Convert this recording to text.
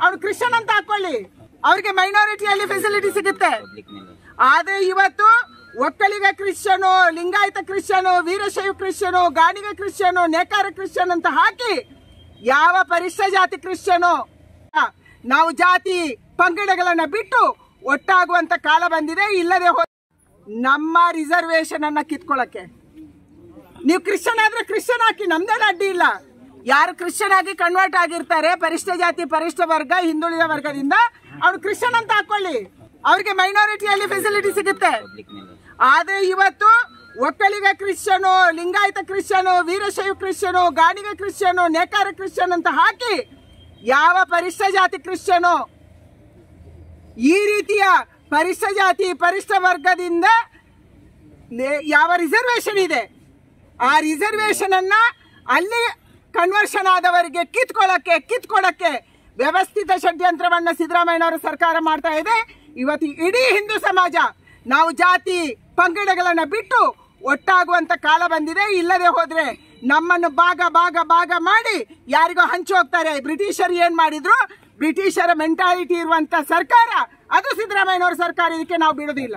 ಅವ್ರು ಕ್ರಿಶ್ಚಿಯನ್ ಅಂತ ಹಾಕೊಳ್ಳಿ, ಅವ್ರಿಗೆ ಮೈನಾರಿಟಿಯಲ್ಲಿ ಫೆಸಿಲಿಟಿ ಸಿಗುತ್ತೆ. ಆದ್ರೆ ಇವತ್ತು ಒಕ್ಕಲಿಗ ಕ್ರಿಶ್ಚಿಯನು, ಲಿಂಗಾಯತ ಕ್ರಿಶ್ಚಿಯನು, ವೀರಶೈವ ಕ್ರಿಶ್ಚಿಯನು, ಗಾಣಿಗ ಕ್ರಿಶ್ಚಿಯನು, ನೇಕಾರ ಕ್ರಿಶ್ಚಿಯನ್ ಅಂತ ಹಾಕಿ ಯಾವ ಪರಿಶಿಷ್ಟ ಜಾತಿ ಕ್ರಿಶ್ಚಿಯನು ನಾವು ಜಾತಿ ಪಂಗಡಗಳನ್ನ ಬಿಟ್ಟು ಒಟ್ಟಾಗುವಂತ ಕಾಲ ಬಂದಿದೆ. ಇಲ್ಲದೆ ನಮ್ಮ ರಿಸರ್ವೇಶನ್ ಅನ್ನ ಕಿತ್ಕೊಳ್ಳಕ್ಕೆ ನೀವು ಕ್ರಿಶ್ಚಿಯನ್ ಆದ್ರೆ ಕ್ರಿಶ್ಚಿಯನ್ ಹಾಕಿ, ನಮ್ದೇನು ಅಡ್ಡಿ ಇಲ್ಲ. ಯಾರು ಕ್ರಿಶ್ಚಿಯನ್ ಆಗಿ ಕನ್ವರ್ಟ್ ಆಗಿರ್ತಾರೆ ಪರಿಶಿಷ್ಟ ಜಾತಿ ಪರಿಶಿಷ್ಟ ವರ್ಗ ಹಿಂದುಳಿದ ವರ್ಗದಿಂದ ಅವ್ರು ಕ್ರಿಶ್ಚಿಯನ್ ಅಂತ ಹಾಕೊಳ್ಳಿ, ಅವ್ರಿಗೆ ಮೈನಾರಿಟಿಯಲ್ಲಿ ಫೆಸಿಲಿಟಿ ಸಿಗುತ್ತೆ. ಆದ್ರೆ ಇವತ್ತು ಒಕ್ಕಲಿಗ ಕ್ರಿಶ್ಚಿಯನು, ಲಿಂಗಾಯತ ಕ್ರಿಶ್ಚಿಯನು, ವೀರಶೈವ ಕ್ರಿಶ್ಚಿಯನು, ಗಾಣಿಗ ಕ್ರಿಶ್ಚಿಯನು, ನೇಕಾರ ಕ್ರಿಶ್ಚಿಯನ್ ಅಂತ ಹಾಕಿ ಯಾವ ಪರಿಶಿಷ್ಟ ಜಾತಿ ಕ್ರಿಶ್ಚಿಯನು ಈ ರೀತಿಯ ಪರಿಶಿಷ್ಟ ಜಾತಿ ಪರಿಶಿಷ್ಟ ವರ್ಗದಿಂದ ಯಾವ ರಿಸರ್ವೇಶನ್ ಇದೆ ಆ ರಿಸರ್ವೇಶನ್ ಅನ್ನ ಅಲ್ಲಿ ಕನ್ವರ್ಷನ್ ಆದವರಿಗೆ ಕಿತ್ಕೊಳಕ್ಕೆ ವ್ಯವಸ್ಥಿತ ಷಡ್ಯಂತ್ರವನ್ನ ಸಿದ್ದರಾಮಯ್ಯನವರ ಸರ್ಕಾರ ಮಾಡ್ತಾ ಇದೆ. ಇವತ್ತು ಇಡೀ ಹಿಂದೂ ಸಮಾಜ ನಾವು ಜಾತಿ ಪಂಗಡಗಳನ್ನ ಬಿಟ್ಟು ಒಟ್ಟಾಗುವಂತ ಕಾಲ ಬಂದಿದೆ. ಇಲ್ಲದೆ ಹೋದ್ರೆ ನಮ್ಮನ್ನು ಭಾಗ ಮಾಡಿ ಯಾರಿಗೋ ಹಂಚಿ ಹೋಗ್ತಾರೆ. ಬ್ರಿಟಿಷರು ಏನ್ ಮಾಡಿದ್ರು, ಬ್ರಿಟಿಷರ ಮೆಂಟಾಲಿಟಿ ಇರುವಂತ ಸರ್ಕಾರ ಅದು ಸಿದ್ದರಾಮಯ್ಯನವರ ಸರ್ಕಾರ. ಇದಕ್ಕೆ ನಾವು ಬಿಡೋದಿಲ್ಲ.